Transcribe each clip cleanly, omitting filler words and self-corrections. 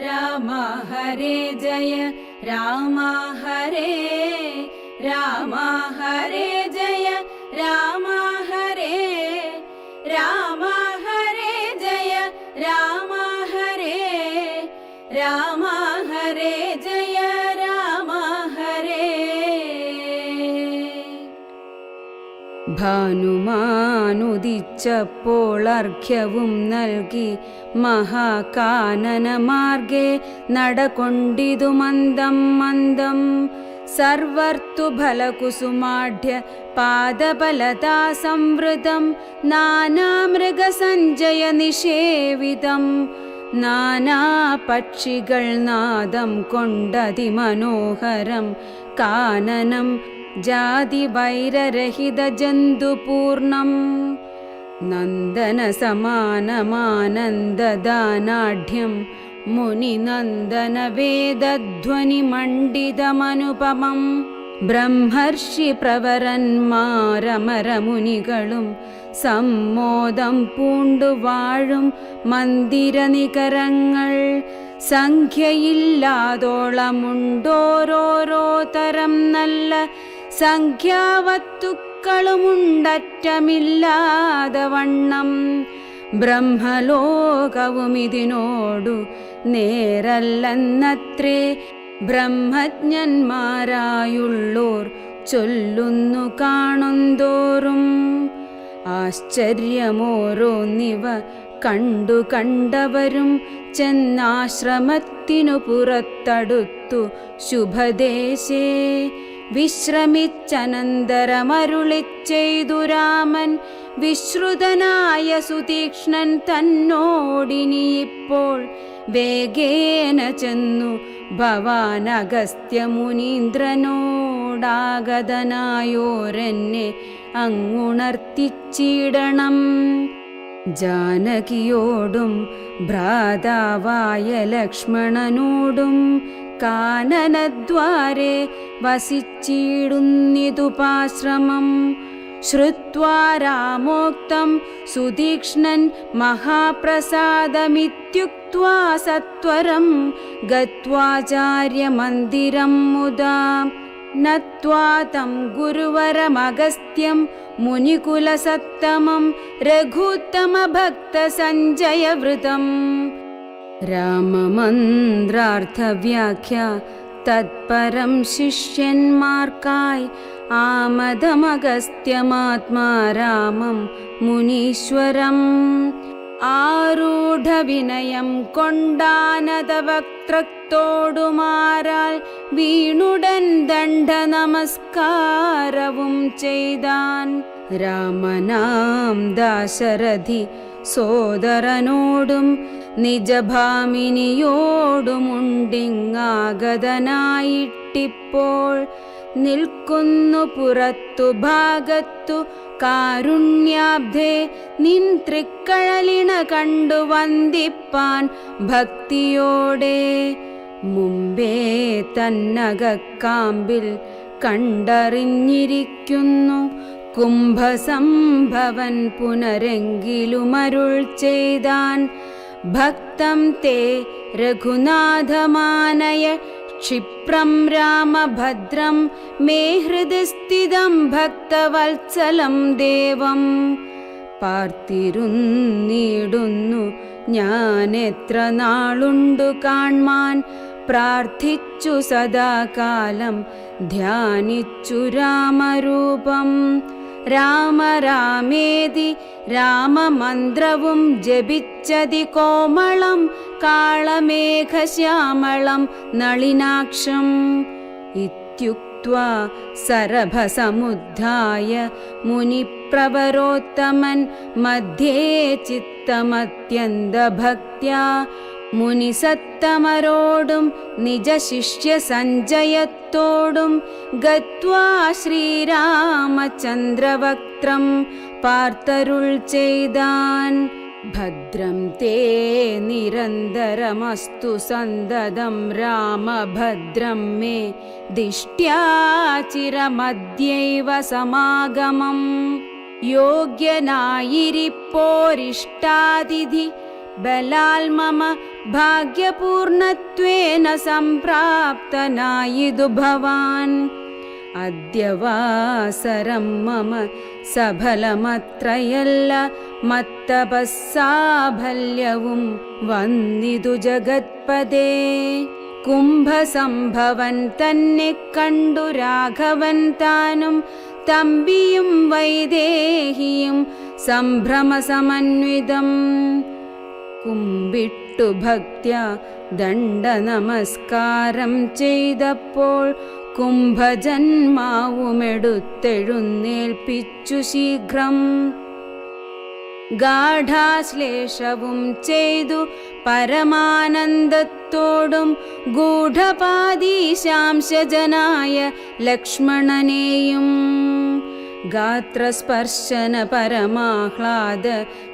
രാമ ഹരേ ജയ രാമ ഹരേ രാമ ഹരേ ജയ രാമ ഹരേ രാമ ഹരേ ജയ രാമ ഹരേ രാമ ഹരേ ജയ രാമ ഹരേ. ഭാനുമാനുദിച്ചപ്പോൾ അർഘ്യവും നൽകി മഹാകാനനമാർഗേ നടകൊണ്ടിതു മന്ദം മന്ദം. സർവർത്തുഫലകുസുമാഢ്യ പാദബലതാ സംവൃതം നാനാമൃഗസഞ്ജയ നിഷേവിതം. നാനാപക്ഷികൾ നാദം കൊണ്ടതിമനോഹരം കാനനം ജാതിവൈരരഹിത ജന്തുപൂർണം. നന്ദനസമാനമാനന്ദദാനാഢ്യം മുനിനന്ദന വേദധ്വനിമണ്ഡിതമനുപമം. ബ്രഹ്മർഷി പ്രവരന്മാരമരമുനികളും സമ്മോദം പൂണ്ടു വാഴും മന്ദിരനികരങ്ങൾ. സംഖ്യയില്ലാതോളമുണ്ടോരോരോ തരം നല്ല സംഖ്യാവത്തുക്കളുമുണ്ടറ്റമില്ലാതെ വണ്ണം. ബ്രഹ്മലോകവും ഇതിനോടു നേരല്ലെന്നത്രേ ബ്രഹ്മജ്ഞന്മാരായുള്ളോർ ചൊല്ലുന്നു കാണുന്തോറും. ആശ്ചര്യമോരോന്നിവ കണ്ടു കണ്ടവരും ചെന്നാശ്രമത്തിനു പുറത്തടുത്തു ശുഭദേശേ. വിശ്രമിച്ചനന്തരമരുളിച്ചെയ്തു രാമൻ വിശ്രുതനായ സുതീക്ഷ്ണൻ തന്നോടിനിയിപ്പോൾ വേഗേന ചെന്നു ഭവാൻ അഗസ്ത്യമുനീന്ദ്രനോടാഗതനായോരെന്നെ അങ്ങുണർത്തിച്ചിടണം. ജാനകിയോടും ഭ്രാതാവായ ലക്ഷ്മണനോടും കാനനദ്വാരെ വസിച്ചിടുന്നിതുപാശ്രമം. ശ്രുത്വാ രാമോക്തം സുതീക്ഷ്ണൻ മഹാപ്രസാദമിത്യുക്ത്വാ സത്വരം ഗത്വാചാര്യമന്ദിരം മുദാ. നത്വാ തം ഗുരുവരമഗസ്ത്യം മുനികുലസത്തമം രഘുത്തമഭക്തസഞ്ജയവൃതം. രാമമന്ത്രാർത്ഥവ്യാഖ്യ തത്പരം ശിഷ്യന്മാർക്കായി ആമദമഗസ്ത്യമആത്മാ രാമം മുനീശ്വരം. ആരൂഢവിനയം കൊണ്ടാനതവക്ത്രത്തോടുമാരാൽ വീണുടൻ ദണ്ഡ നമസ്കാരവും ചെയ്താൻ. രാമനാം ദാശരഥി സോദരനോടും നിജഭാമിനിയോടുമുണ്ടിങ്ങാഗതനായിട്ടിപ്പോൾ നിൽക്കുന്നു പുറത്തു ഭാഗത്തു കാരുണ്യാബ്ധേ. നിൻ തൃക്കഴലിണ കണ്ടു വന്ദിപ്പാൻ ഭക്തിയോടെ. മുമ്പേ തന്നകക്കാമ്പിൽ കണ്ടറിഞ്ഞിരിക്കുന്നു കുംഭസംഭവൻ പുനരെങ്കിലുമരുൾ ചെയ്താൻ. ഭക്തം തേ രഘുനാഥമാനയ ക്ഷിപ്രം രാമഭദ്രം മേ ഹൃദി സ്ഥിതം ഭക്തവത്സലം ദേവം. പാർത്തിരുന്നിടുന്നു ഞാനെത്ര നാളുണ്ടു കാൺമാൻ. പ്രാർത്ഥിച്ചു സദാകാലം ധ്യാനിച്ചു രാമരൂപം. രാമ രാമേതി രാമമന്ത്രവും ജപിച്ചതി കോമളം കാളമേഘശ്യാമളം നളിനാക്ഷം. ഇത്യുക്ത്വാ സരഭസമുദ്ധായ മുനിപ്രവരോത്തമൻ മധ്യേ ചിത്തമത്യന്തഭക്ത്യാ. മുനിസത്തമരോടും നിജശിഷ്യ സഞ്ജയത്തോടും ഗത്വാ ശ്രീരാമചന്ദ്രവക്ത്രം പാർത്തരുൾ ചെയ്താൻ. ഭദ്രം തേ നിരന്തരമസ്തു സന്തതം രാമഭദ്രം മേ ദിഷ്ട്യാ ചിരമദ്യൈവ സമാഗമം. യോഗ്യനായിരിപ്പോരിഷ്ടാതിഥി ബലാൽ മമ ഭാഗ്യപൂർണത്വേന സംപ്രാപ്തനായിതു ഭവാൻ. അദ്യവാസരം മമ സഫലമത്രയല്ല മത്തപസ്സാഫല്യവും വന്നിതു ജഗത്പദേ. കുംഭസംഭവൻ തന്നെ കണ്ടു രാഘവൻ താനും തമ്പിയും വൈദേഹിയും സംഭ്രമസമന്വിതം. കുമ്പിട്ടു ഭക്ത്യാ ദണ്ഡനമസ്കാരം ചെയ്തപ്പോൾ കുംഭജന്മാവുമെടുത്തെഴുന്നേൽപ്പിച്ചു ശീഘ്രം. ഗാഢാശ്ലേഷവും ചെയ്തു പരമാനന്ദത്തോടും ഗൂഢപാദീശാംശജനായ ലക്ഷ്മണനെയും. ഗാത്രസ്പർശന പരമാഹ്ലാദ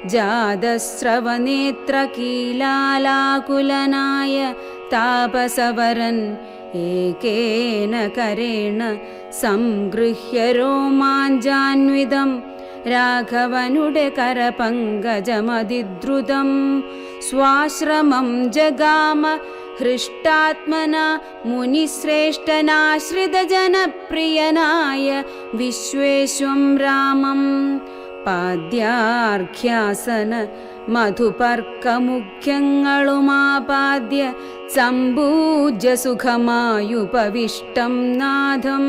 ജാതസ്രവനേത്രകീലാലാകുലനായ താപസവരൻ ഏകേന കരേണ സംഗൃഹ്യ രോമാഞ്ചാന്വിതം രാഘവനുടെ കരപങ്കജമതിദ്രുതം സ്വാശ്രമം ജഗാമ ഹൃഷ്ടാത്മന മുനിശ്രേഷ്ഠനാശ്രിതജനപ്രിയനായ വിശ്വേശ്വം രാമം. പാദ്യാർഘ്യാസന മധുപർക്കമുഖ്യങ്ങളുമാപാദ്യ സംപൂജ്യ സുഖമായുപവിഷ്ടം നാഥം.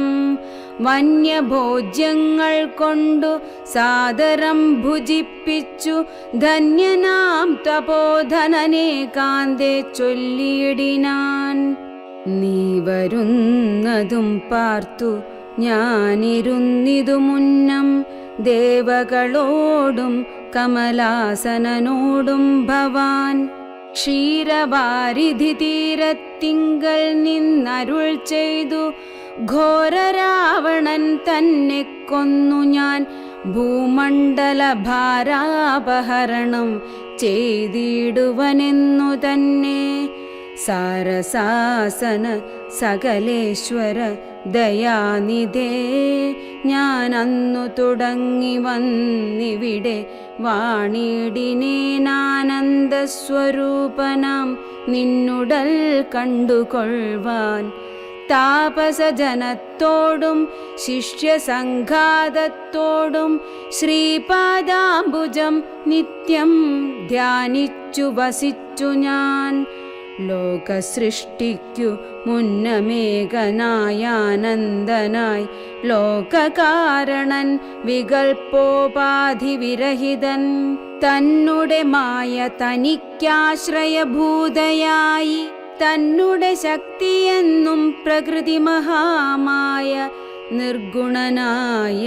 വന്യഭോജ്യങ്ങൾ കൊണ്ടു സാദരം ഭുജിപ്പിച്ചു ധന്യനാം തപോധനനേകാന്തേ ചൊല്ലിയിടിനാൻ. നീ വരുന്നതും പാർത്തു ഞാനിരുന്നിതു മുന്നം ദേവകളോടും കമലാസനനോടും ഭവാൻ. ക്ഷീരവാരിധി തീരത്തിങ്കൽ നിന്നരുൾ ചെയ്തു ഘോരരാവണൻ തന്നെ കൊന്നു ഞാൻ ഭൂമണ്ഡല ഭാരാപഹരണം ചെയ്തിടുവനെന്നു തന്നെ. സാരസാസന സകലേശ്വര ദയാനിധേ ഞാൻ അന്നു തുടങ്ങി വന്നിവിടെ വാണിടിനേനാനന്ദസ്വരൂപനാം നിന്നുടൽ കണ്ടുകൊള്ളുവാൻ. താപസജനത്തോടും ശിഷ്യസംഘാതത്തോടും ശ്രീപാദാംബുജം നിത്യം ധ്യാനിച്ചു വസിച്ചു ഞാൻ. ലോകസൃഷ്ടിക്കു മുന്നമേകനായാനന്ദനായി ലോകകാരണൻ വികൽപ്പോപാധിവിരഹിതൻ തന്നുടെ മായ തനിക്കാശ്രയഭൂതയായി തന്നുടെ ശക്തിയെന്നും പ്രകൃതി മഹാമായ നിർഗുണനായ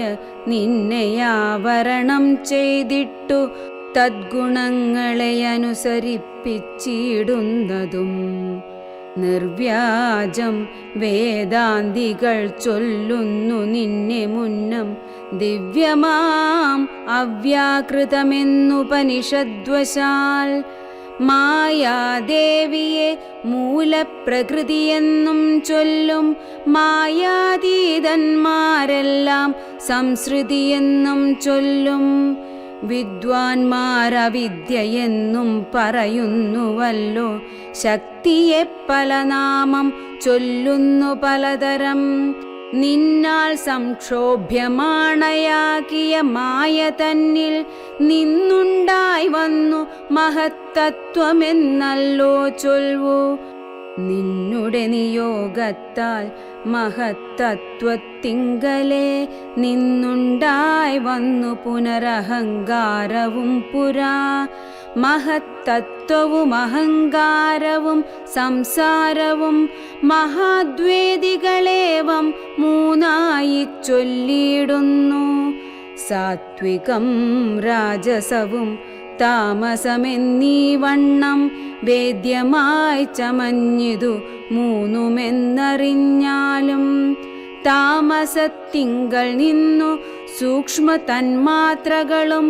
നിന്നെയാവരണം ചെയ്തിട്ടു തദ്ഗുണങ്ങളെ അനുസരിപ്പിച്ചിടുന്നതും നിർവ്യാജം വേദാന്തികൾ ചൊല്ലുന്നു നിന്നെ മുന്നം ദിവ്യമാം അവ്യാകൃതമെന്നുപനിഷദ്വശാൽ. മായാദേവിയെ മൂലപ്രകൃതിയെന്നും ചൊല്ലും മായാതീതന്മാരെല്ലാം സംസൃതിയെന്നും ചൊല്ലും. വിദ്വാൻമാരവിദ്യയെന്നും പറയുന്നുവല്ലോ ശക്തിയെ പല നാമം ചൊല്ലുന്നു പലതരം. നിന്നാൽ സംക്ഷോഭ്യമാണയാക്കിയ മായ തന്നിൽ നിന്നുണ്ടായി വന്നു മഹത്തത്വമെന്നല്ലോ ചൊൽവു. നിന്നുടെ നിയോഗത്താൽ മഹത്തത്വത്തിങ്കലേ നിന്നുണ്ടായി വന്നു പുനരഹങ്കാരവും പുരാ. മഹത്തത്വവും അഹങ്കാരവും സംസാരവും മഹാദ്വേദികളേവം മൂന്നായി ചൊല്ലിയിടുന്നു. സാത്വികം രാജസവും താമസമെന്നീ വണ്ണം വേദ്യമായി ചമഞ്ഞിതു മൂന്നുമെന്നറിഞ്ഞാലും താമസത്തിങ്കൽ നിന്നു സൂക്ഷ്മ തന്മാത്രകളും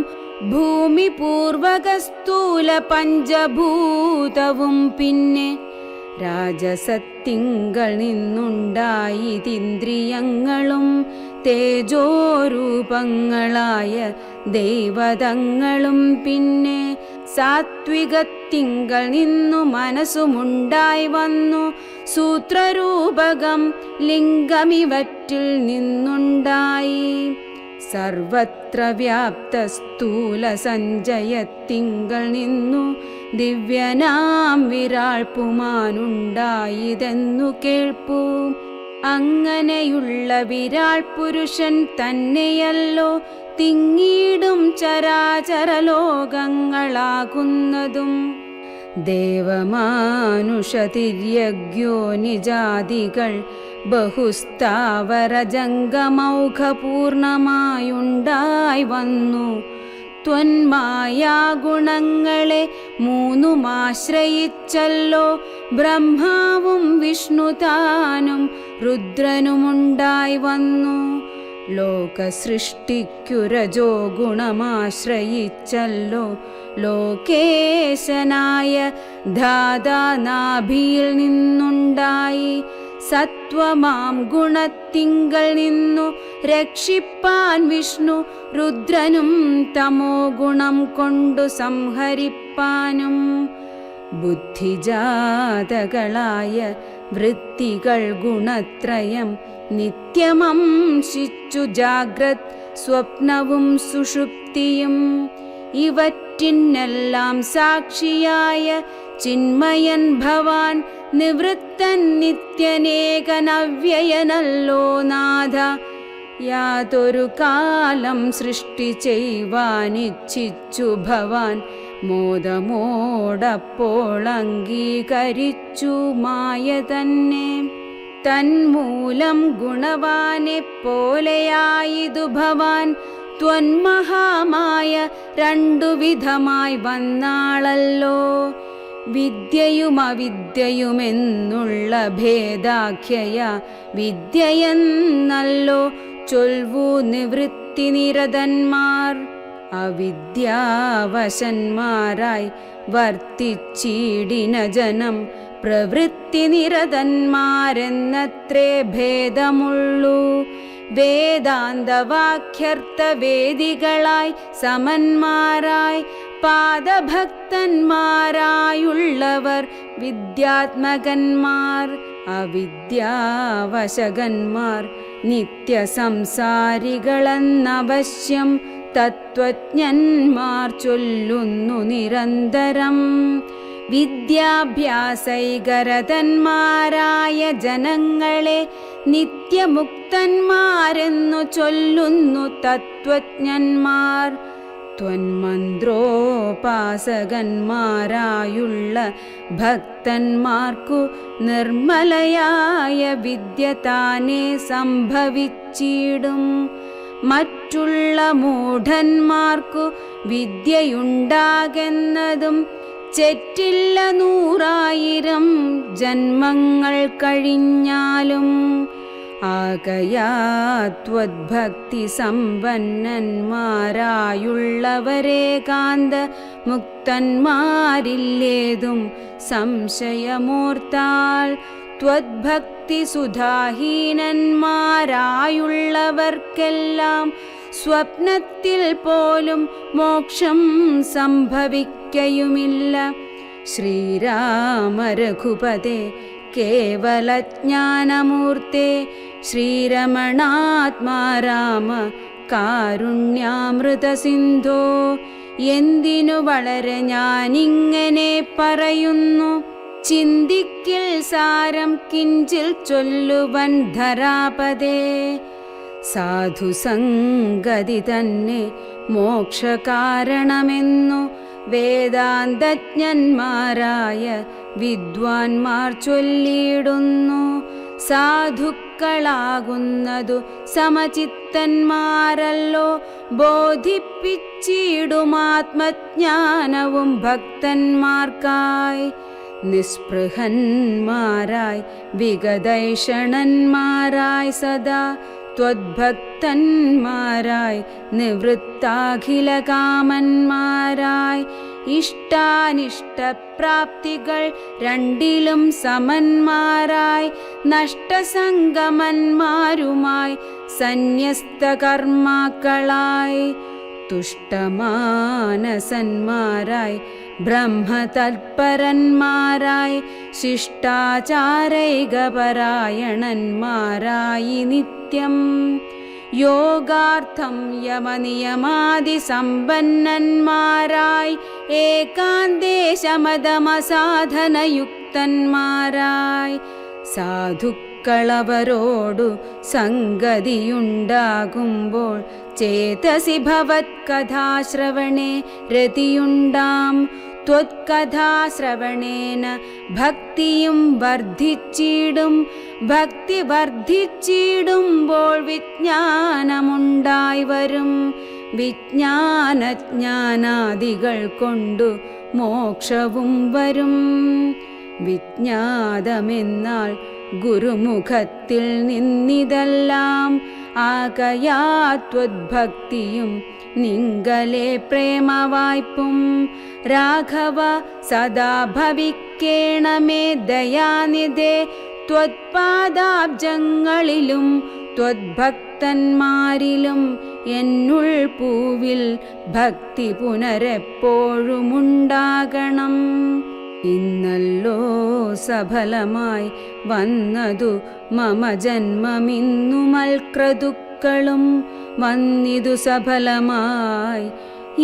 ഭൂമി പൂർവക സ്ഥൂല പഞ്ചഭൂതവും പിന്നെ രാജസത്തിങ്കൽ നിന്നുണ്ടായിതിന്ദ്രിയങ്ങളും തേജോരൂപങ്ങളായ ദൈവതങ്ങളും പിന്നെ സാത്വികത്തിങ്കൽ ഗുണത്തിങ്കൽ നിന്നു മനസ്സുമുണ്ടായി വന്നു. സൂത്രരൂപകം ലിംഗമിവറ്റിൽ നിന്നുണ്ടായി. സർവത്ര വ്യാപ്ത സ്ഥൂല സഞ്ചയത്തിങ്കൽ നിന്നു ദിവ്യനാം വിരാൾ പുമാനുണ്ടായിതെന്നു കേൾപ്പൂ. അങ്ങനെയുള്ള വിരാൾ പുരുഷൻ തന്നെയല്ലോ തിങ്ങിയിടും ചരാചര ലോകങ്ങളാകുന്നതും. ദേവമാനുഷതിര്യഗ്യോ നിജാതികൾ ബഹുസ്ഥാവര ജംഗമൗഘപൂർണമായുണ്ടായി വന്നു. ത്വന്മായാഗുണങ്ങളെ മൂന്നുമാശ്രയിച്ചല്ലോ ബ്രഹ്മാവും വിഷ്ണുതാനും രുദ്രനുമുണ്ടായി വന്നു. ലോകസൃഷ്ടിക്കുരജോ ഗുണമാശ്രയിച്ചല്ലോ ലോകേശനായ ധാതാനാഭിയിൽ നിന്നുണ്ടായി. സത്വമാം ഗുണത്തിങ്കൽ നിന്നു രക്ഷിപ്പാൻ വിഷ്ണു രുദ്രനും തമോ ഗുണം കൊണ്ടു സംഹരിപ്പാനും. ബുദ്ധിജാതകളായ വൃത്തികൾ ഗുണത്രയം നിത്യമംശിച്ചു ജാഗ്രത് സ്വപ്നവും സുഷുപ്തിയും. ഇവറ്റിനെല്ലാം സാക്ഷിയായ ചിന്മയൻ ഭവാൻ നിവൃത്തൻ നിത്യനേകനവ്യയനല്ലോ നാഥ. യാതൊരു കാലം സൃഷ്ടി ചെയ്യുവാനിച്ഛിച്ചു ഭവാൻ മോദമോടപ്പോൾ അംഗീകരിച്ചു മായ തന്നെ. തന്മൂലം ഗുണവാനെ പോലെയായിതു ഭവാൻ ത്വന്മഹാമായ രണ്ടു വിധമായി വന്നാളല്ലോ. വിദ്യയും അവിദ്യയുമെന്നുള്ള ഭേദാഖ്യയ വിദ്യയെന്നല്ലോ ചൊൽവു നിവൃത്തിനിരതന്മാർ. അവിദ്യാവശന്മാരായി വർത്തിച്ചിടിന ജനം പ്രവൃത്തിനിരതന്മാരെന്നത്രേ ഭേദമുള്ളൂ. വേദാന്തവാക്യർത്ഥവേദികളായി സമന്മാരായി പാദഭക്തന്മാരായുള്ളവർ വിദ്യാത്മകന്മാർ. അവിദ്യാവശകന്മാർ നിത്യസംസാരികളെന്നവശ്യം തത്വജ്ഞന്മാർ ചൊല്ലുന്നു നിരന്തരം. വിദ്യാഭ്യാസൈകരതന്മാരായ ജനങ്ങളെ നിത്യമുക്തന്മാരെന്നു ചൊല്ലുന്നു തത്വജ്ഞന്മാർ. ത്വന്മന്ത്രോപാസകന്മാരായുള്ള ഭക്തന്മാർക്കു നിർമ്മലയായ വിദ്യ താനേ സംഭവിച്ചിടും. മറ്റുള്ള മൂഢന്മാർക്കു വിദ്യയുണ്ടാകുന്നതും ചെറ്റില്ല 100,000 ജന്മങ്ങൾ കഴിഞ്ഞാലും. ആകയാത്വദ്ഭക്തി സമ്പന്നന്മാരായുള്ളവരേകാന്ത മുക്തന്മാരില്ലേതും സംശയമോർത്താൽ. ത്വദ്ഭക്തി സുധാഹീനന്മാരായുള്ളവർക്കെല്ലാം സ്വപ്നത്തിൽ പോലും മോക്ഷം സംഭവിക്കയുമില്ല. ശ്രീരാമ രഘുപതേ കേവലജ്ഞാനമൂർത്തേ ശ്രീരമണാത്മാ രാമ കാരുണ്യാമൃതസിന്ധോ. എന്തിനു വളരെ ഞാനിങ്ങനെ പറയുന്നു, ചിന്തിക്കിൽ സാരം കിഞ്ചിൽ ചൊല്ലുവൻ ധരാപതേ. സാധുസംഗതി തന്നെ മോക്ഷകാരണമെന്നു വേദാന്തജ്ഞന്മാരായ വിദ്വാൻമാർ ചൊല്ലിയിടുന്നു. സാധുക്കളാകുന്നതു സമചിത്തന്മാരല്ലോ ബോധിപ്പിച്ചിടുമാത്മജ്ഞാനവും ഭക്തന്മാർക്കായി. നിസ്പൃഹന്മാരായി വിഗതൈഷണന്മാരായി സദാ ത്വദ്ഭക്തന്മാരായി നിവൃത്താഖിലകാമന്മാരായി ഇഷ്ടാനിഷ്ടപ്രാപ്തികൾ രണ്ടിലും സമന്മാരായി നഷ്ടസംഗമന്മാരുമായി സന്യസ്തകർമാക്കളായി തുഷ്ടമാനസന്മാരായി ബ്രഹ്മതൽപരന്മാരായി ശിഷ്ടാചാരൈകപരായണന്മാരായി നിത്യം യോഗാർത്ഥം യമനിയമാദിസമ്പന്നന്മാരായി ഏകാന്തേ ശമദമസാധനയുക്തന്മാരായി സാധുക്കളവരോടു സംഗതിയുണ്ടാകുമ്പോൾ ചേതസി ഭവത്കഥാശ്രവണേ രതിയുണ്ടാം ത്വത്കഥാശ്രവണേന ഭക്തിയും വർദ്ധിച്ചിടും ഭക്തി വർദ്ധിച്ചിടുമ്പോൾ വിജ്ഞാനമുണ്ടായി വരും വിജ്ഞാനജ്ഞാനാദികൾ കൊണ്ടു മോക്ഷവും വരും വിജ്ഞാതമെന്നാൽ ഗുരുമുഖത്തിൽ നിന്നിതെല്ലാം ആകയാത്വദ്ഭക്തിയും നിങ്കലെ പ്രേമവായ്പും രാഘവ സദാ ഭവിക്കേണമേ ദയാനിധേ ത്വത്പാദാബ്ജങ്ങളിലും ത്വദ്ഭക്തന്മാരിലും എന്നുൾ പൂവിൽ ഭക്തി പുനരെപ്പോഴുമുണ്ടാകണം. ഇന്നല്ലോ സഫലമായി വന്നതു മമ ജന്മമിന്നു മൽക്രതുക്കളും വന്നിതു സഫലമായി.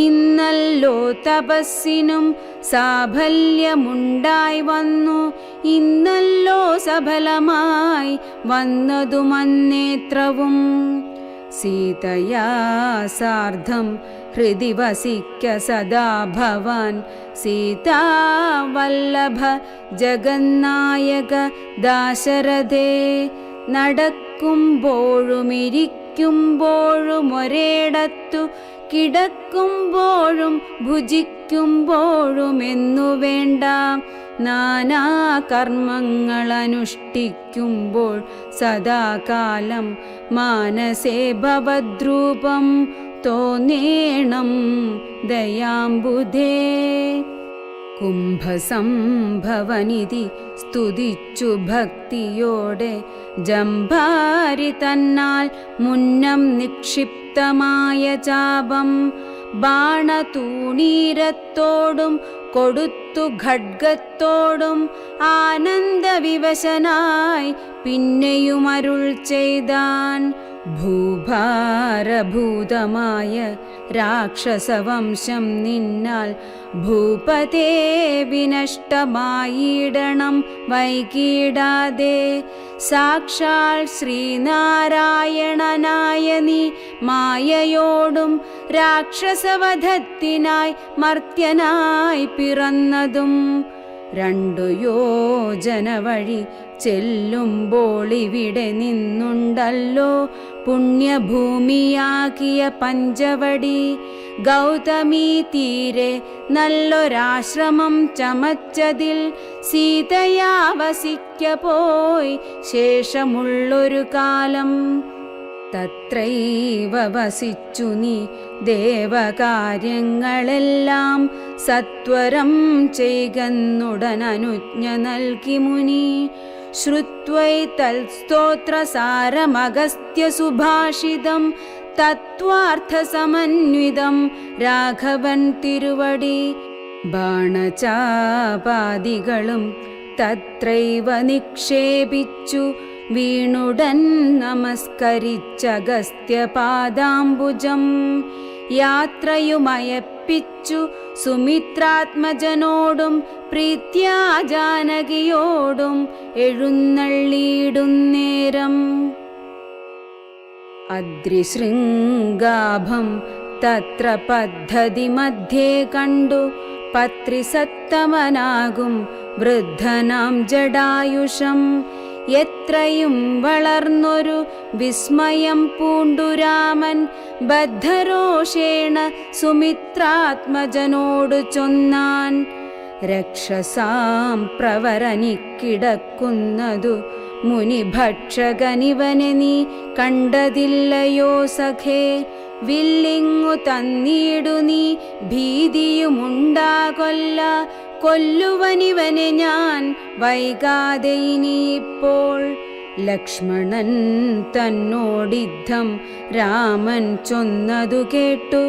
ഇന്നല്ലോ തപസ്സിനും സാഫല്യമുണ്ടായി വന്നു ഇന്നല്ലോ സഫലമായി വന്നതു മന്നേത്രവും. സീതയാ സാർദ്ധം ഹൃദി വസിക്ക സദാ ഭവാൻ സീതാവല്ലഭ ജഗന്നായക ദാശരഥേ. നടക്കുമ്പോഴും ഇരിക്കുമ്പോഴും ഒരേടത്തു കിടക്കുമ്പോഴും ഭുജിക്കുമ്പോഴും എന്നു വേണ്ട നാനാകർമ്മങ്ങളനുഷ്ഠിക്കുമ്പോൾ സദാകാലം മാനസേ ഭവദ്രൂപം തോന്നേണം ദയാംബുധേ. കുംഭസംഭവനിധി സ്തുതിച്ചു ഭക്തിയോടെ ജംഭാരി തന്നാൽ മുന്നം നിക്ഷിപ്തമായ ചാപം ബാണതൂണീരത്തോടും കൊടുത്തു ഖഡ്ഗത്തോടും ആനന്ദവിവശനായി പിന്നെയും അരുൾ ചെയ്താൻ. ഭൂഭാരഭൂതമായ രാക്ഷസവംശം നിന്നാൽ ഭൂപതേ വിനഷ്ടമായിടണം വൈകിടാതെ. സാക്ഷാൽ ശ്രീനാരായണനായ നീ മായയോടും രാക്ഷസവധത്തിനായി മർത്യനായി പിറന്നതും 2 യോജന വഴി ചെല്ലുമ്പോൾ ഇവിടെ നിന്നുണ്ടല്ലോ പുണ്യഭൂമിയാകിയ പഞ്ചവടി. ഗൗതമീ തീരെ നല്ലൊരാശ്രമം ചമച്ചതിൽ സീതയാ വസിക്ക പോയി ശേഷമുള്ളൊരു കാലം. തത്രൈവ വസിച്ചു നീ ദേവകാര്യങ്ങളെല്ലാം സത്വരം ചെയ്കന്നുടനനുജ്ഞ നൽകി മുനി. ശ്രുത്വൈ തൽസ്തോത്രസാരമഗസ്ത്യ സുഭാഷിതം തത്വാർത്ഥസമന്വിതം രാഘവൻ തിരുവടി. ബാണചാപാദികളും തത്രൈവ നിക്ഷേപിച്ചു വീണുടൻ നമസ്കരിച്ചഗസ്ത്യപാദാംബുജം. യാത്രയുമയപ്പിച്ചു സുമിത്രാത്മജനോടും പ്രീത്യാ ജാനകിയോടും എഴുന്നള്ളിയിടുന്നേരം. അദ്രിശൃംഗാഭം തത്ര പദ്ധതി മധ്യേ കണ്ടു പത്രിസത്തമനാകും വൃദ്ധനാം ജടായുഷം. എത്രയും വളർന്നൊരു വിസ്മയം പൂണ്ടുരാമൻ ബദ്ധരോഷേണ സുമിത്രാത്മജനോട് ചൊന്നാൻ. രക്ഷസാം പ്രവരനിക്കിടക്കുന്നതു മുനിഭക്ഷകനിവനെ നീ കണ്ടതില്ലയോ സഖേ. വില്ലിങ്ങു തന്നിടു നീ ഭീതിയുമുണ്ടാകൊല്ല. കൊല്ലുവനിവനെ ഞാൻ വൈകാതെ ഇനിയിപ്പോൾ. ലക്ഷ്മണൻ തന്നോടിദ്ധം രാമൻ ചൊന്നതു കേട്ടു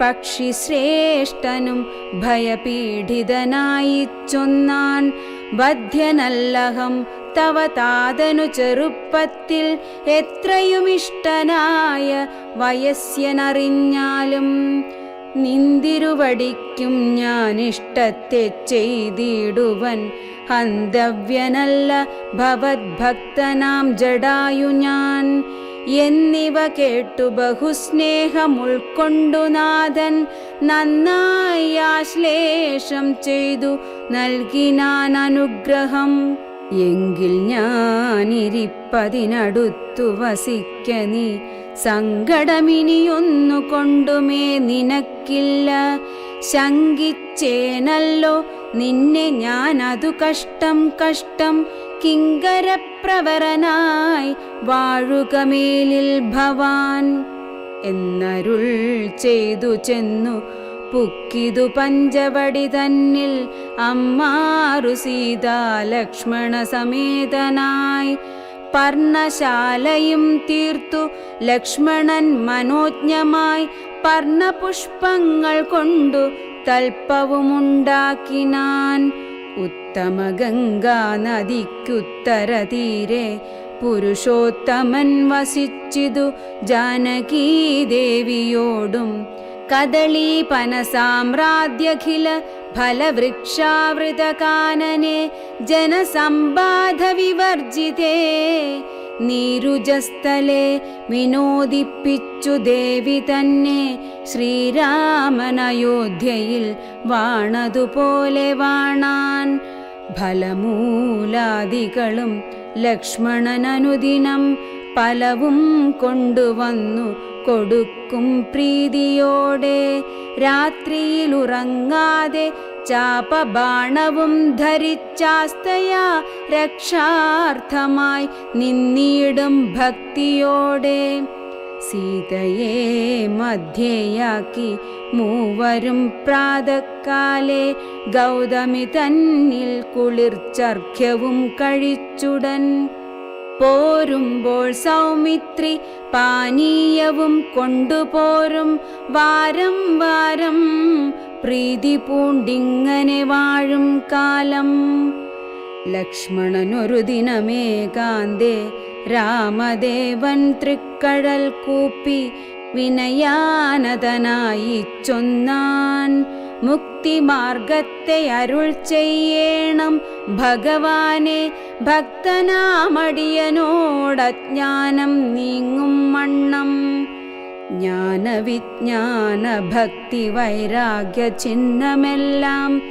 പക്ഷിശ്രേഷ്ഠനും ഭയപീഡിതനായി ചൊന്നാൻ, ബദ്ധ്യനല്ലഹം തവ താതനു ചെറുപ്പത്തിൽ എത്രയുമിഷ്ടനായ വയസ്യനറിഞ്ഞാലും നിന്തിരുവടിക്കും ഞാനിഷ്ടത്തെ ചെയ്തിടുവൻ ഹന്തവ്യനല്ല ഭവദ്ഭക്തനാം ജടായു ഞാൻ എന്നിവ കേട്ടു ബഹുസ്നേഹം ഉൾക്കൊണ്ടു നാഥൻ നന്നായി ആശ്ലേഷം ചെയ്തു നൽകിനാൻ അനുഗ്രഹം. എങ്കിൽ ഞാനിരിപ്പതിനടുത്തു വസിക്ക നീ, സങ്കടമിനിയൊന്നു കൊണ്ടുമേ നിനക്കില്ല. ശങ്കിച്ചേനല്ലോ നിന്നെ ഞാനതു കഷ്ടം കഷ്ടം, കിങ്കരപ്രവരനായി വാഴുകമേലിൽ ഭവാൻ എന്നരുൾ ചെയ്തു ചെന്നു പുക്കിതു പഞ്ചവടി തന്നിൽ അമ്മാറു സീതാ ലക്ഷ്മണ സമേതനായി. പർണശാലയും തീർത്തു ലക്ഷ്മണൻ മനോജ്ഞമായി, പർണപുഷ്പങ്ങൾ കൊണ്ടു തൽപ്പവുമുണ്ടാക്കിനാൻ. ഉത്തമ ഗംഗാ നദിക്കുത്തര തീരെ പുരുഷോത്തമൻ വസിച്ചിതു ജാനകീദേവിയോടും. കദളീപന സാമ്രാജ്യഖില ഫലവൃക്ഷാവൃത കാനനെ ജനസമ്പാദ വിവർജിതേ നീരുജസ്ഥലെ വിനോദിപ്പിച്ചു ദേവി തന്നെ. ശ്രീരാമനയോധ്യയിൽ വാണതുപോലെ വാണാൻ. ഫലമൂലാദികളും ലക്ഷ്മണനനുദിനം പലവും കൊണ്ടുവന്നു കൊടുക്കും പ്രീതിയോടെ. രാത്രിയിലുറങ്ങാതെ ചാപബാണവും ധരിച്ചാസ്തയാ രക്ഷാർത്ഥമായി നിന്നിടും ഭക്തിയോടെ. സീതയെ മധ്യയാക്കി മൂവരും പ്രാതക്കാലെ ഗൗതമി തന്നിൽ കുളിർച്ചർഘ്യവും കഴിച്ചുടൻ. പോരുമ്പോൾ സൗമിത്രി പാനീയവും കൊണ്ടുപോരും. വാരം വാരം പ്രീതി പൂണ്ടിങ്ങനെ വാഴും കാലം. ലക്ഷ്മണനൊരു ദിനമേകാന്തേ രാമദേവൻ തൃക്കഴൽ കൂപ്പി വിനയാനതനായി ചൊന്നാൻ. മുക്തിമാർഗത്തെ അരുൾ ചെയ്യേണം ഭഗവാനെ, ഭക്തനാമടിയനോടജ്ഞാനം നീങ്ങും വണ്ണം. ജ്ഞാനവിജ്ഞാന ഭക്തി വൈരാഗ്യ ചിഹ്നമെല്ലാം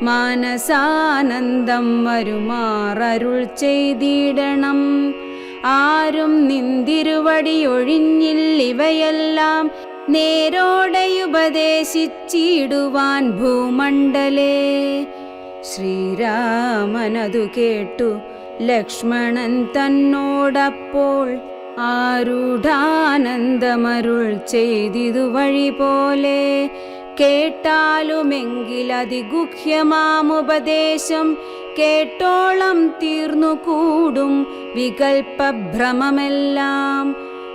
മാനസാനന്ദം വരുമാറരുൾ ചെയ്തിടണം. ആരും നിന്തിരുവടിയൊഴിഞ്ഞില്ലിവയെല്ലാം നേരോടെയുപദേശിച്ചിടുവാൻ ഭൂമണ്ഡലേ. ശ്രീരാമനതു കേട്ടു ലക്ഷ്മണൻ തന്നോടപ്പോൾ ആരൂഢാനന്ദമരുൾ ചെയ്തിതു വഴി പോലെ. കേട്ടാലുമെങ്കിലതിഗുഹ്യമാമുപദേശം കേട്ടോളം തീർന്നുകൂടും വികൽപ്പഭ്രമമെല്ലാം.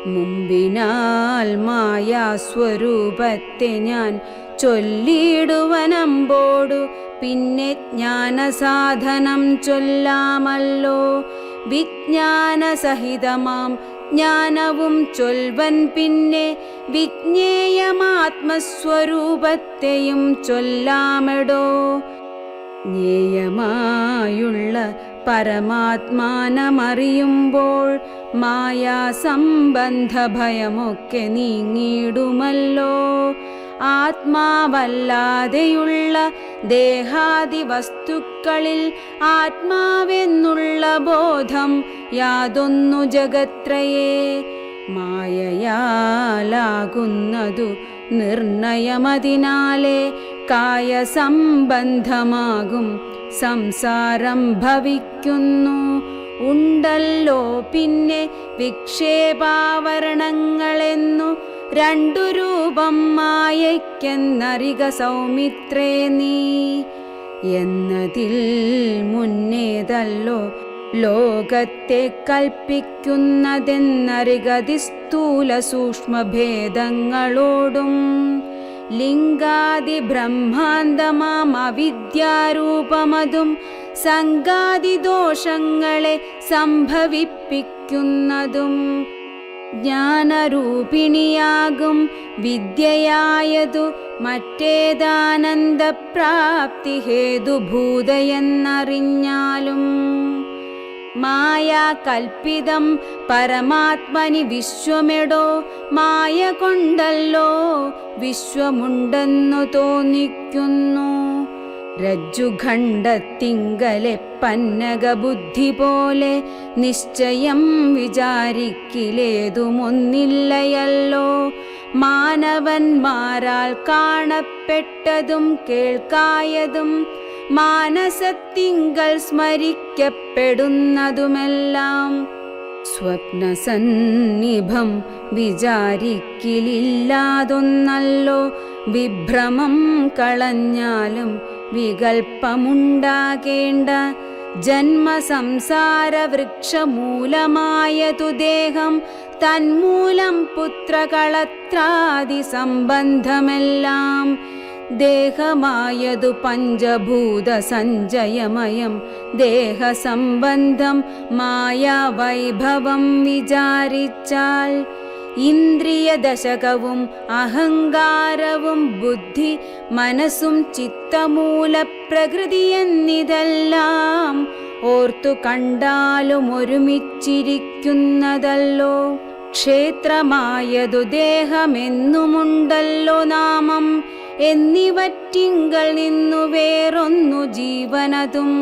മുമ്പിനാൽ മായാസ്വരൂപത്തെ ഞാൻ ചൊല്ലിയിടുവനമ്പോടു പിന്നെ ജ്ഞാനസാധനം ചൊല്ലാമല്ലോ. വിജ്ഞാനസഹിതമാം ജ്ഞാനവും ചൊൽവൻ പിന്നെ വിജ്ഞേയമാത്മസ്വരൂപത്തെയും ചൊല്ലാമെടോ. ജ്ഞേയമായുള്ള പരമാത്മാനമറിയുമ്പോൾ മായാസംബന്ധ ഭയമൊക്കെ നീങ്ങിടുമല്ലോ. ആത്മാവല്ലാതെയുള്ള ദേഹാദി വസ്തുക്കളിൽ ആത്മാവെന്നുള്ള ബോധം യാതൊന്നു ജഗത്രയേ. മായയാലാകുന്നതു നിർണയമതിനാലേ കായസംബന്ധമാകും സംസാരം ഭവിക്കുന്നു. ഉണ്ടല്ലോ പിന്നെ വിക്ഷേപാവരണങ്ങളെന്നു രണ്ടു രൂപം മായയ്ക്കെന്നറിക സൗമിത്രേ നീ. എന്നതിൽ മുന്നേതല്ലോ ലോകത്തെ കൽപ്പിക്കുന്നതെന്നറികതി സ്ഥൂല സൂക്ഷ്മഭേദങ്ങളോടും. ലിംഗാദി ബ്രഹ്മാന്തമാം അവിദ്യാരൂപമതും സംഗാദിദോഷങ്ങളെ സംഭവിപ്പിക്കുന്നതും ജ്ഞാനരൂപിണിയാകും വിദ്യയായതു മറ്റേതാനന്ദപ്രാപ്തി ഹേതുഭൂതയെന്നറിഞ്ഞാലും മായാകൽപ്പിതം പരമാത്മനി വിശ്വമെടോ മായ കൊണ്ടല്ലോ വിശ്വമുണ്ടെന്നു തോന്നിക്കുന്നു. രജ്ജുഖണ്ഡത്തിങ്കലെ പന്നകബുദ്ധി പോലെ നിശ്ചയം വിചാരിക്കിലേതുമൊന്നില്ലയല്ലോ. മാനവന്മാരാൽ കാണപ്പെട്ടതും കേൾക്കായതും മാനസത്തിങ്കൽ സ്മരിക്കപ്പെടുന്നതുമെല്ലാം സ്വപ്നസന്നിഭം വിചാരിക്കിലില്ലാതൊന്നല്ലോ. വിഭ്രമം കളഞ്ഞാലും വികൽപ്പമുണ്ടാകേണ്ട ജന്മസംസാരവൃക്ഷമൂലമായതു ദേഹം തന്മൂലം പുത്രകളത്രാദി സംബന്ധമെല്ലാം. ദേഹമായതു പഞ്ചഭൂത സഞ്ചയമയം ദേഹസംബന്ധം മായാവൈഭവം വിചാരിച്ചാൽ ഇന്ദ്രിയദശകവും അഹങ്കാരവും ബുദ്ധി മനസ്സും ചിത്തമൂല പ്രകൃതി എന്നിതെല്ലാം ഓർത്തു കണ്ടാലും ഒരുമിച്ചിരിക്കുന്നതല്ലോ. ക്ഷേത്രമായതു ദേഹമെന്നുമുണ്ടല്ലോ നാമം എന്നിവറ്റിങ്കൽ നിന്നു വേറൊന്നു ജീവനതും.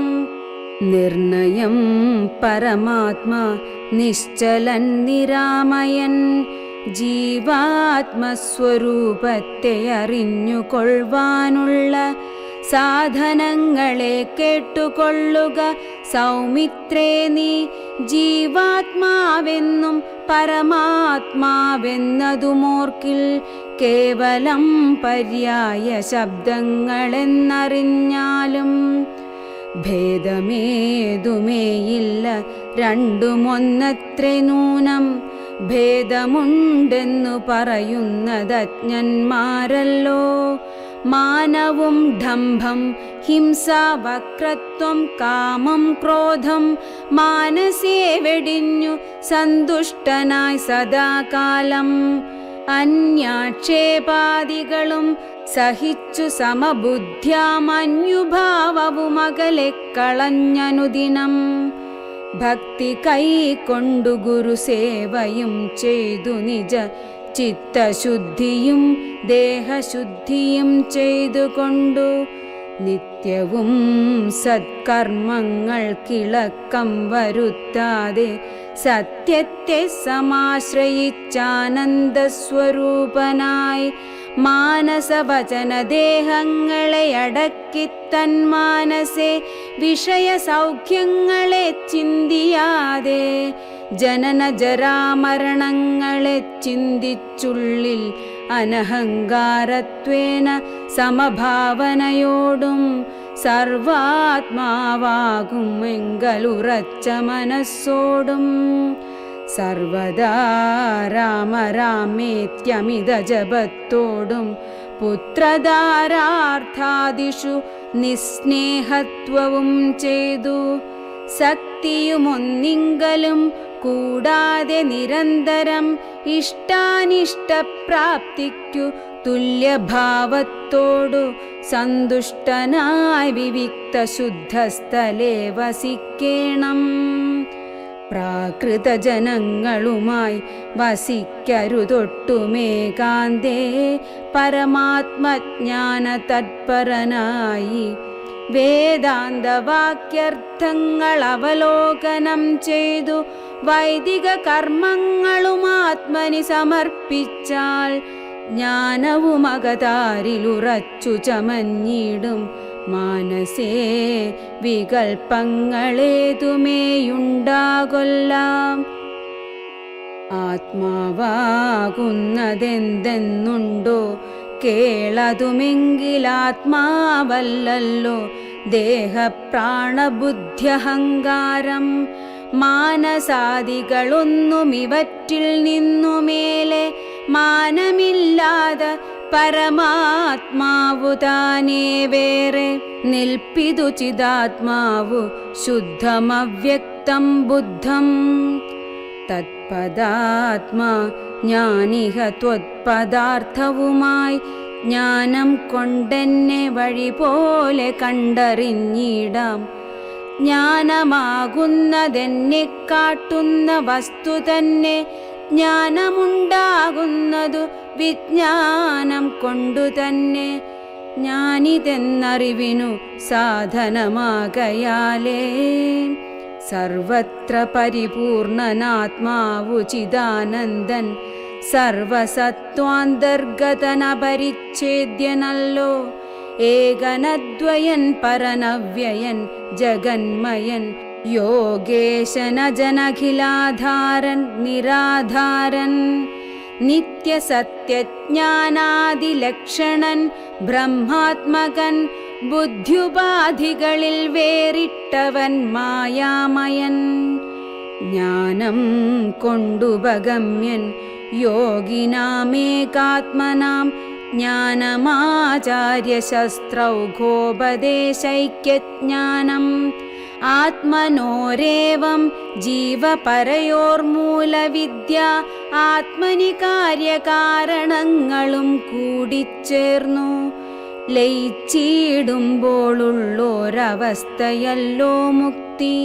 നിർണയം പരമാത്മാ നിശ്ചലൻ നിരാമയൻ ജീവാത്മസ്വരൂപത്തെ അറിഞ്ഞുകൊള്ളുവാനുള്ള സാധനങ്ങളെ കേട്ടുകൊള്ളുക സൗമിത്രേ നീ. ജീവാത്മാവെന്നും പരമാത്മാവെന്നതുമോർക്കിൽ കേവലം പര്യായ ശബ്ദങ്ങളെന്നറിഞ്ഞാലും ഭേദമേതുമേയില്ല രണ്ടുമൊന്നത്രേ നൂനം. ഭേദമുണ്ടെന്നു പറയുന്നതജ്ഞന്മാരല്ലോ. മാനവും ഡംഭം ഹിംസ വക്രത്വം കാമം ക്രോധം മാനസേ വെടിഞ്ഞു സന്തുഷ്ടനായി സദാകാലം അന്യാക്ഷേപാദികളും സഹിച്ചു സമബുദ്ധ്യാമന്യുഭാവവുമകലെ കളഞ്ഞനുദിനം. ഭക്തി കൈക്കൊണ്ടു ഗുരുസേവയും ചെയ്തു നിജ ചിത്തശുദ്ധിയും ദേഹശുദ്ധിയും ചെയ്തുകൊണ്ടു നിത്യവും സത്കർമ്മങ്ങൾക്കിളക്കം വരുത്താതെ സത്യത്തെ സമാശ്രയിച്ചാനന്ദസ്വരൂപനായി മാനസവചനദേഹങ്ങളെ അടക്കി തന്മാനസെ വിഷയസൗഖ്യങ്ങളെ ചിന്തിയാതെ ജനനജരാമരണങ്ങളെ ചിന്തിച്ചുള്ളിൽ അനഹങ്കാരത്വേന സമഭാവനയോടും സർവാത്മാവാകും എങ്കലുറച്ച മനസ്സോടും സർവദാ രാമ രാമേത്യമിത ജപത്തോടും പുത്രധാരാർത്ഥാദിഷു നിസ്നേഹത്വവും ചെയ്തു ശക്തിയുമൊന്നിങ്കലും കൂടാതെ നിരന്തരം ഇഷ്ടാനിഷ്ടപ്രാപ്തിക്കു തുല്യഭാവത്തോടു സന്തുഷ്ടനായി വിവിക്ത ശുദ്ധസ്ഥലേ വസിക്കേണം. പ്രാകൃതജനങ്ങളുമായി വസിക്കരുതൊട്ടുമേകാന്തേ പരമാത്മജ്ഞാന തത്പരനായി വേദാന്തവാക്യർത്ഥങ്ങൾ അവലോകനം ചെയ്തു വൈദിക കർമ്മങ്ങളും ആത്മനി സമർപ്പിച്ചാൽ ജ്ഞാനവുമകതാരിലുറച്ചു ചമഞ്ഞിടും മാനസേ വികൽപ്പങ്ങളേതുമേയുണ്ടാകൊല്ല. ആത്മാവാകുന്നതെന്തെന്നുണ്ടോ കേളതുമെങ്കിലാത്മാവല്ലല്ലോ ദേഹപ്രാണബുദ്ധ്യഹങ്കാരം. മാനസാദികളൊന്നുമിവറ്റിൽ നിന്നുമേലെ മാനമില്ലാതെ പരമാത്മാവു താനേ വേറെ നിൽപ്പിതു ചിദാത്മാവു ശുദ്ധമവ്യക്തം ബുദ്ധം. തത്പദാത്മാ ജ്ഞാനിഹ ത്വത്പദാർത്ഥവുമായി ജ്ഞാനം കൊണ്ടെന്നെ വഴി പോലെ കണ്ടറിഞ്ഞിടാം. ജ്ഞാനമാകുന്നതെന്നെ കാട്ടുന്ന വസ്തു തന്നെ ജ്ഞാനമുണ്ടാകുന്നതു വിജ്ഞാനം കൊണ്ടു തന്നെ. ജ്ഞാനിതെന്നറിവിനു സാധനമാകയാലേ സർവത്ര പരിപൂർണനാത്മാവു ചിദാനന്ദൻ സർവസത്വാന്തർഗതനപരിച്ഛേദ്യനല്ലോ. ഏകനദ്വയൻ പരനവ്യയൻ ജഗന്മയൻ യോഗേശനജനഖിലാധാരൻ നിരാധാരൻ നിത്യസത്യജ്ഞാനാദിലക്ഷണൻ ബ്രഹ്മാത്മകൻ ബുദ്ധ്യുപാധികളിൽ വേറിട്ടവൻ മായാമയൻ. ജ്ഞാനം കൊണ്ടുപഗമ്യൻ യോഗിനാമേകാത്മനാം ജ്ഞാനമാചാര്യശസ്ത്രൗഘോപദേശൈക്യജ്ഞാനം. ആത്മനോരേവം ജീവപരയോർമൂലവിദ്യ ആത്മനി കാര്യകാരണങ്ങളും കൂടിച്ചേർന്നു ലയിച്ചിടുമ്പോഴുള്ളോരവസ്ഥയല്ലോ മുക്തി.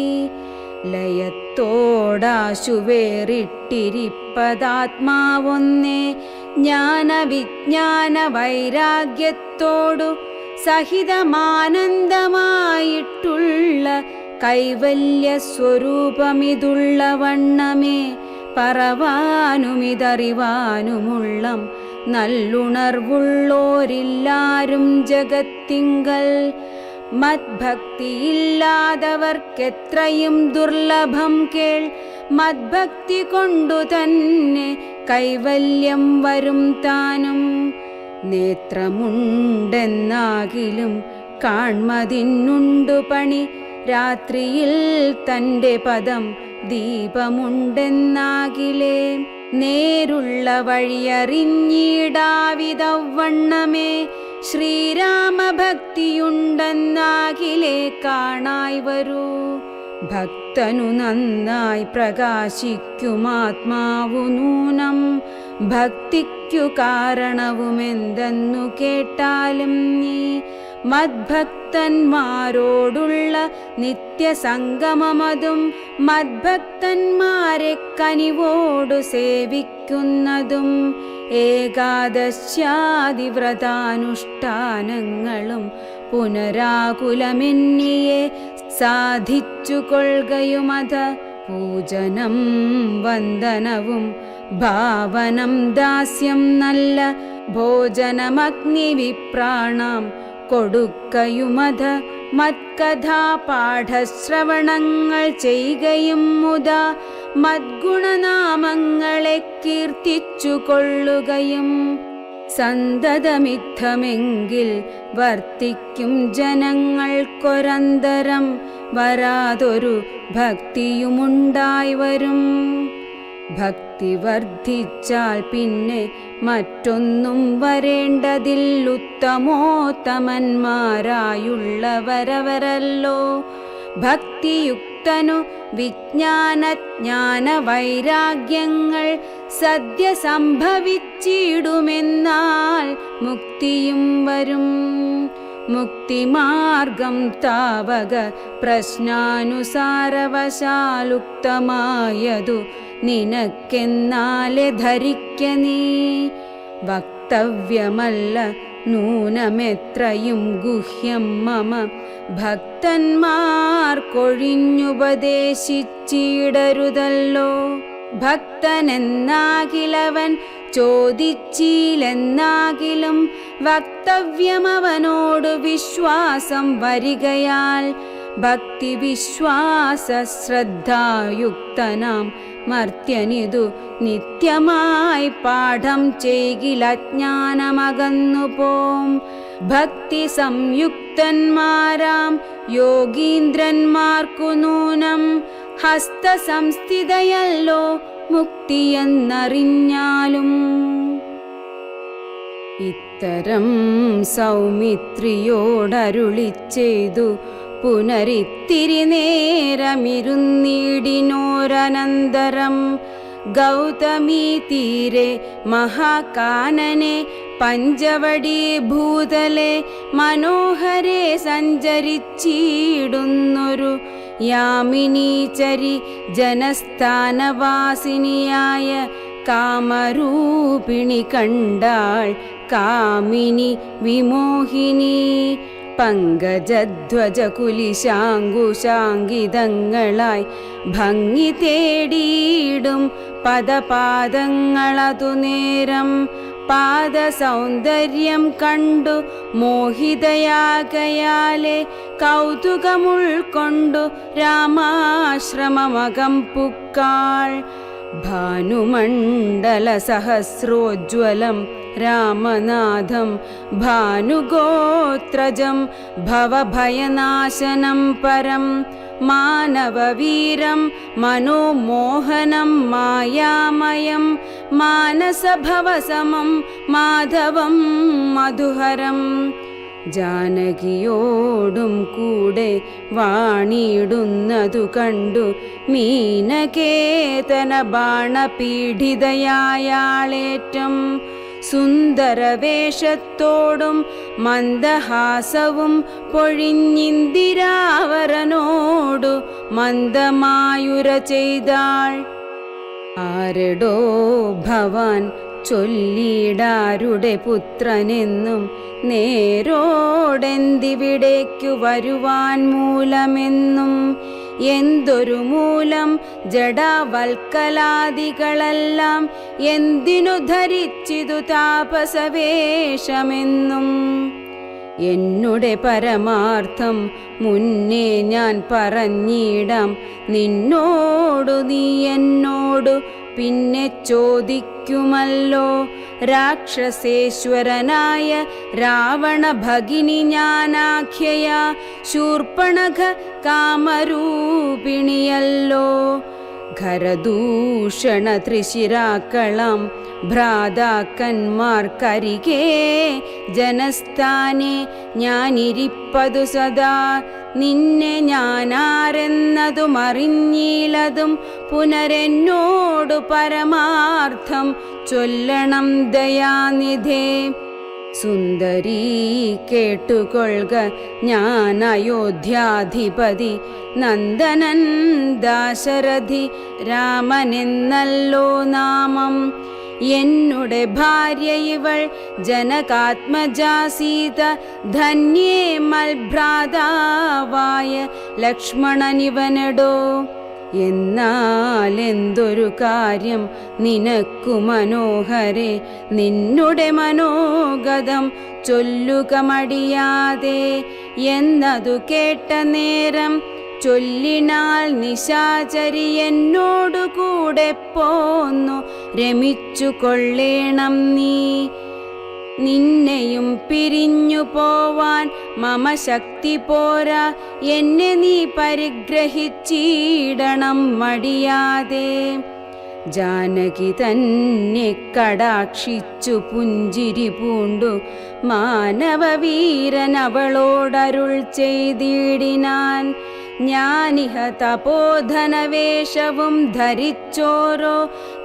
ലയത്തോടാശു വേറിട്ടിരിപ്പതാത്മാവൊന്നേ ജ്ഞാനവിജ്ഞാന വൈരാഗ്യത്തോടു സഹിതമാനന്ദമായിട്ടുള്ള കൈവല്യസ്വരൂപമിതുള്ള വണ്ണമേ പറവാനുമിതറിവാനുമുള്ളം നല്ലുണർവുള്ളോരില്ലാരും ജഗത്തിങ്കൽ. മദ്ഭക്തിയില്ലാതവർക്കെത്രയും ദുർലഭം കേൾ. മദ്ഭക്തി കൊണ്ടു തന്നെ കൈവല്യം വരും താനും. നേത്രമുണ്ടെന്നാകിലും കാൺമതിന്നുണ്ടു പണി. രാത്രിയിൽ തൻ്റെ പദം ദീപമുണ്ടെന്നാകിലേ നേരുള്ള വഴിയറിഞ്ഞിടാവിതവണ്ണമേ ശ്രീരാമഭക്തിയുണ്ടെന്നാകിലേ കാണായി വരൂ. ഭക്തനു നന്നായി പ്രകാശിക്കുമാത്മാവു നൂനം. ഭക്തിക്കു കാരണവുമെന്തെന്നു കേട്ടാലും നീ മദ്ഭക്തന്മാരോടുള്ള നിത്യസംഗമമതും മദ്ഭക്തന്മാരെ കനിവോടു സേവിക്കുന്നതും ഏകാദശ്യാദിവ്രതാനുഷ്ഠാനങ്ങളും പുനരാകുലമെന്നിയെ സാധിച്ചു കൊള്ളുകയുമത. പൂജനം വന്ദനവും ഭാവനം ദാസ്യം നല്ല ഭോജനമഗ്നിവിപ്രാണാം കൊടുക്കയുമത. മത്കഥാപാഠശ്രവണങ്ങൾ ചെയ്യുകയും മുതാ മദ്ഗുണനാമങ്ങളെ കീർത്തിച്ചു കൊള്ളുകയും. സന്തതമിത്തമെങ്കിൽ വർത്തിക്കും ജനങ്ങൾക്കൊരന്തരം വരാതൊരു ഭക്തിയുമുണ്ടായി വരും. ഭക്തി വർദ്ധിച്ചാൽ പിന്നെ മറ്റൊന്നും വരേണ്ടതില്ലുത്തമോത്തമന്മാരായുള്ളവരവരല്ലോ. ഭക്തിയുക്തനു വിജ്ഞാനജ്ഞാന വൈരാഗ്യങ്ങൾ സദ്യ സംഭവിച്ചിടുമെന്നാൽ മുക്തിയും വരും. മുക്തിമാർഗം താവക പ്രശ്നാനുസാരവശാലുക്തമായതു നിനക്കെന്നാലെ ധരിക്ക നീ. വക്തവ്യമല്ല നൂനമെത്രയും ഗുഹ്യം മമ ഭക്തന്മാർക്കൊഴിഞ്ഞുപദേശിച്ചിടരുതല്ലോ. ഭക്തനെന്നാകിലവൻ ചോദിച്ചില്ലെന്നാകിലും വക്തവ്യമവനോട് വിശ്വാസം വരികയാൽ ഭക്തി വിശ്വാസ ശ്രദ്ധായുക്തനാം മർത്യനിതു നിത്യമായി പാഠം ചെയ്കിലജ്ഞാനമകന്നു പോം. ഭക്തി സംയുക്തന്മാരാം യോഗീന്ദ്രന്മാർക്കു നൂനം ഹസ്തസംസ്ഥിതയല്ലോ മുക്തിയെന്നറിഞ്ഞാലും. ഇത്തരം സൗമിത്രിയോടരുളി ചെയ്തു പുനരിത്തിരി നേരമിരുന്നീടിനോരനന്തരം ഗൗതമീ തീരെ മഹാകാനനെ പഞ്ചവടി ഭൂതലെ മനോഹരെ സഞ്ചരിച്ചിടുന്നൊരു യാമിനീചരി ജനസ്ഥാനവാസിനിയായ കാമരൂപിണി കണ്ടാൾ കാമിനി വിമോഹിനി. പങ്കജധ്വജ കുലിശാങ്കുശാങ്കിതങ്ങളായി ഭംഗി തേടിയിടും പദപാദങ്ങളതു നേരം പാദസൗന്ദര്യം കണ്ടു മോഹിതയാകയാലെ കൗതുകമുൾക്കൊണ്ടു രാമാശ്രമമകം പുക്കാൾ. ഭാനുമണ്ഡല സഹസ്രോജ്വലം രാമനാഥം ഭാനുഗോത്രജം ഭവഭയനാശനം പരം മാനവവീരം മനോമോഹനം മായാമയം മാനസഭവസമം മാധവം മധുഹരം. ജാനകിയോടും കൂടെ വാണിയിടുന്നതു കണ്ടു മീനകേതന ബാണപീഡിതയായാളേറ്റം സുന്ദരവേഷത്തോടും മന്ദഹാസവും പൊഴിഞ്ഞിന്ദിരാവരനോടു മന്ദമായുര ചെയ്താൾ. ആരടോ ഭവാൻ ചൊല്ലിടാരുടെ പുത്രനെന്നും നേരോടെന്തിവിടേക്കു വരുവാൻ മൂലമെന്നും എന്തൊരു മൂലം ജഡാവൽക്കലാദികളെല്ലാം എന്തിനു ധരിച്ചിതു താപസവേഷമെന്നും എന്നുടെ പരമാർത്ഥം മുന്നേ ഞാൻ പറഞ്ഞിടാം നിന്നോടു നീ എന്നോടു പിന്നെ ചോദിക്കുമല്ലോ. രാക്ഷസേശ്വരനായ രാവണ ഭഗിനി ഞാനാഖ്യയ ശൂർപ്പണഖ കാമരൂപിണിയല്ലോ. ഖരദൂഷണ ത്രിശിരാക്കളം ഭ്രാതാക്കന്മാർക്കരികെ ജനസ്ഥാനെ ഞാനിരിപ്പതു സദാ. നിന്നെ ഞാനാരെന്നതും അറിഞ്ഞീലതും പുനരെന്നോടു പരമാർത്ഥം ചൊല്ലണം ദയാനിധേ. സുന്ദരീ കേട്ടുകൊള്ളുക, ഞാൻ അയോധ്യാധിപതി നന്ദനൻ ദാശരഥി രാമനെന്നല്ലോ നാമം. എന്നുടെ ഭാര്യ ഇവൾ ജനകാത്മജാ സീത, ധന്യേ മൽഭ്രാതാവായ ലക്ഷ്മണനിവനടോ. എന്നാൽ എന്തൊരു കാര്യം നിനക്കു മനോഹരെ, നിന്നുടെ മനോഗതം ചൊല്ലുക മടിയാതെ. എന്നതു കേട്ട നേരം ചൊല്ലിനാൾ നിശാചരി, എന്നോടു കൂടെ പോന്നു രമിച്ചു കൊള്ളേണം നീ. നിന്നെയും പിരിഞ്ഞു പോവാൻ മമ ശക്തി പോരാ, എന്നെ നീ പരിഗ്രഹിച്ചിടണം മടിയാതെ. ജാനകി തന്നെ കടാക്ഷിച്ചു പുഞ്ചിരി പൂണ്ടു മാനവവീരൻ അവളോടരുൾ ചെയ്തിടിനാൻ. ഞാനിഹ തപോധനവേഷവും ധരിച്ചോരോ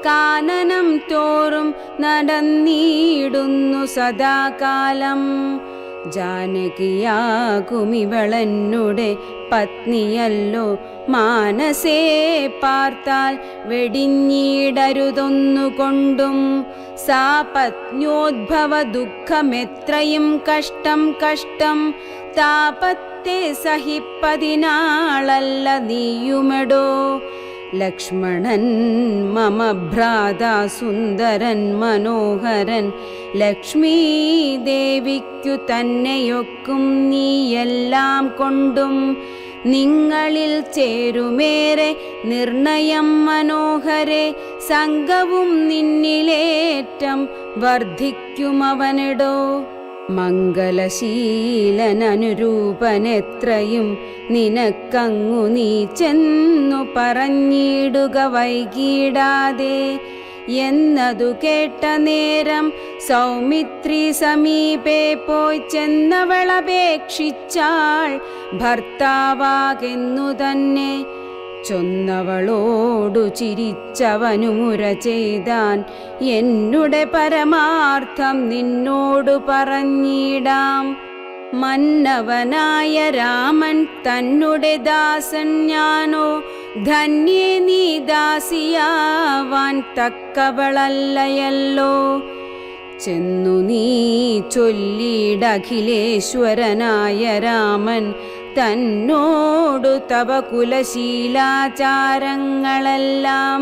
കാനനം തോറും നടന്നിടുന്നു സദാകാലം. ജാനകിയാകുമിവളെന്നുടെ പത്നിയല്ലോ, മാനസേ പാർത്താൽ വെടിഞ്ഞിടരുതൊന്നുകൊണ്ടും. സാ പത്ന്യോദ്ഭവ ദുഃഖമെത്രയും കഷ്ടം കഷ്ടം, താപത്തെ സഹിപ്പതിനാളല്ല നീയുമെടോ. ലക്ഷ്മണൻ മമ ഭ്രാതാ സുന്ദരൻ മനോഹരൻ, ലക്ഷ്മീ ദേവിക്കു തന്നെയൊക്കും നീയെല്ലാം കൊണ്ടും. നിങ്ങളിൽ ചേരുമേറെ നിർണയം മനോഹരെ, സംഘവും നിന്നിലേറ്റം വർദ്ധിക്കുമവനെടോ. മംഗലശീലനനുരൂപനെത്രയും നിനക്കങ്ങു നീ ചെന്നു പറഞ്ഞിടുക വൈകിടാതെ. എന്നതു കേട്ട നേരം സൗമിത്രി സമീപേ പോയി ചെന്നവളപേക്ഷിച്ചാൾ ഭർത്താവാകെന്നു തന്നെ. ചൊന്നവളോടു ചിരിച്ചവനു മുര ചെയ്താൻ, എന്നുടെ പരമാർത്ഥം നിന്നോടു പറഞ്ഞിടാം. മന്നവനായ രാമൻ തന്നുടെ ദാസൻ ഞാനോ, ധന്യേ നീ ദാസിയാവാൻ തക്കവളല്ലയല്ലോ. ചെന്നു നീ ചൊല്ലിട അഖിലേശ്വരനായ രാമൻ തന്നോടു തവ കുലശീലാചാരങ്ങളെല്ലാം.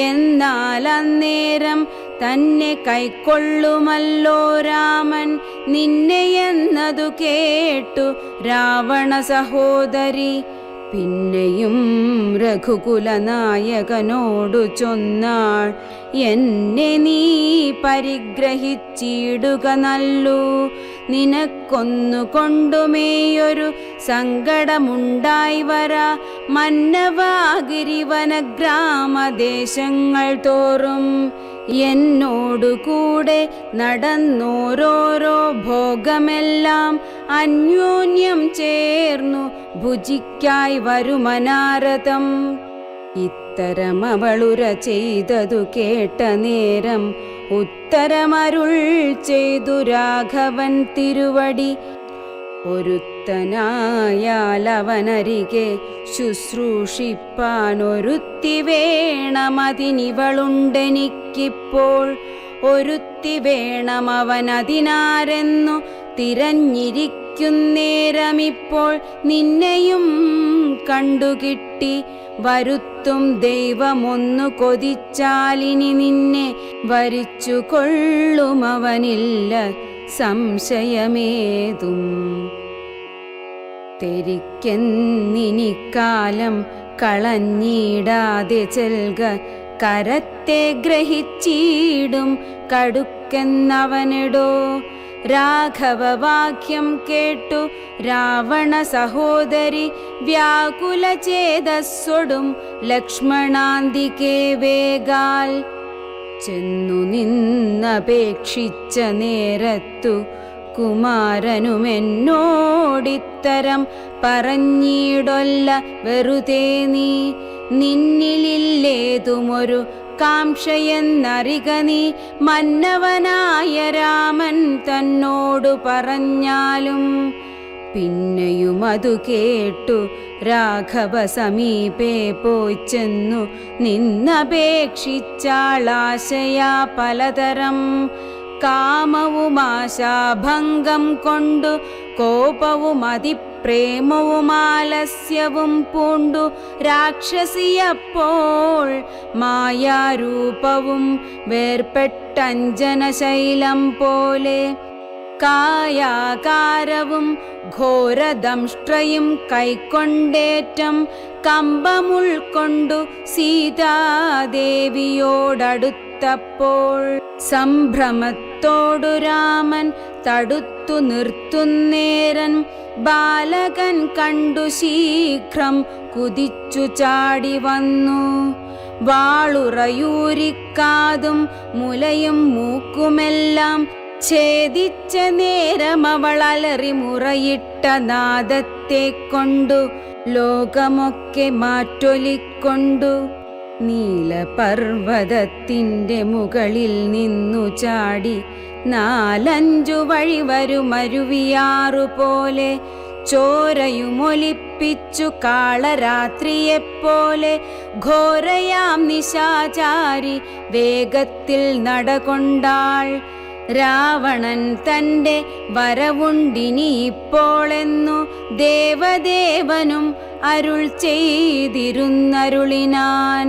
എന്നാൽ അന്നേരം തന്നെ കൈക്കൊള്ളുമല്ലോ രാമൻ നിന്നെ എന്നതു കേട്ടു രാവണ സഹോദരി. പിന്നെയും രഘുകുലനായകനോടു ചൊന്നാൾ, എന്നെ നീ പരിഗ്രഹിച്ചിടുക നല്ലു. നിനക്കൊന്നുകൊണ്ടുമേയൊരു സങ്കടമുണ്ടായി വരാ. മന്നവാഗിരിവന ഗ്രാമദേശങ്ങൾ തോറും എന്നോടുകൂടെ നടന്നോരോരോ ഭോഗമെല്ലാം അന്യോന്യം ചേർന്നു ഭുജിക്കായി വരുമനാരതം. ഇത്തരമവളുര ചെയ്തതു കേട്ട നേരം ഉത്തരമരുൾ ചെയ്തു രാഘവൻ തിരുവടി. ഒരുത്തനായാലവനരികെ ശുശ്രൂഷിപ്പാനൊരുത്തി വേണമതിനിവളുണ്ടെനിക്കിപ്പോൾ. ഒരുത്തി വേണമവനതിനാരെന്നു തിരഞ്ഞിരിക്കുന്നേരമിപ്പോൾ നിന്നെയും കണ്ടുകിട്ടി. വരുത്തും ദൈവമൊന്നു കൊതിച്ചാലിനി നിന്നെ വരിച്ചു കൊള്ളുമവനില്ല സംശയമേതും. തെരിക്കെന്നിനിക്കാലം കളഞ്ഞിടാതെ ചെൽക, കരത്തെ ഗ്രഹിച്ചിടും കടുക്കെന്നവനെടോ. രാഘവവാക്യം കേട്ടു രാവണ സഹോദരി വ്യാകുല ചേതസ്സൊടും ലക്ഷ്മണാന്തികേ വേഗാൽ. ചെന്നു നിന്നപേക്ഷിച്ച നേരത്തു കുമാരനുമെന്നോടിത്തരം പറഞ്ഞിടൊല്ല വെറുതെ നീ. നിന്നിലില്ലേതുമൊരു കാംക്ഷയെന്നറിക നീ. മന്നവനായ രാമൻ തന്നോടു പറഞ്ഞാലും. പിന്നെയും അതു കേട്ടു രാഘവ സമീപേ പോയി ചെന്നു നിന്നപേക്ഷിച്ചാളാശയാ പലതരം. കാമവും ആശാഭംഗം കൊണ്ടു കോപവും അതിപ്രേമവും ആലസ്യവും പൂണ്ടു രാക്ഷസിയപ്പോൾ മായാരൂപവും വേർപെട്ടഞ്ജനശൈലം പോലെ. കായാകാരവും ഘോരദംഷ്ട്രയും കൈക്കൊണ്ടേറ്റം കമ്പമുൾക്കൊണ്ടു സീതാദേവിയോടടുത്തപ്പോൾ സംഭ്രമത്തോടു രാമൻ തടുത്തു നിർത്തുന്നേരൻ. ബാലകൻ കണ്ടു ശീഘ്രം കുതിച്ചു ചാടി വന്നു. വാളുറയൂരിക്കാതും മുലയും മൂക്കുമെല്ലാം ഛേദിച്ച നേരമവളലറി മുറയിട്ട നാദത്തെ കൊണ്ടു ലോകമൊക്കെ മാറ്റൊലിക്കൊണ്ടു നീലപർവതത്തിൻ്റെ മുകളിൽ നിന്നു ചാടി 4-5 വഴി വരുമരുവിയാറുപോലെ ചോരയുമൊലിപ്പിച്ചു കാളരാത്രിയെപ്പോലെ ഘോരയാം നിശാചാരി വേഗത്തിൽ നടകൊണ്ടാൾ. രാവണൻ തൻ്റെ വരവുണ്ടിനി ഇപ്പോളെന്നു ദേവദേവനും അരുൾ ചെയ്തിരുന്നരുളിനാൻ.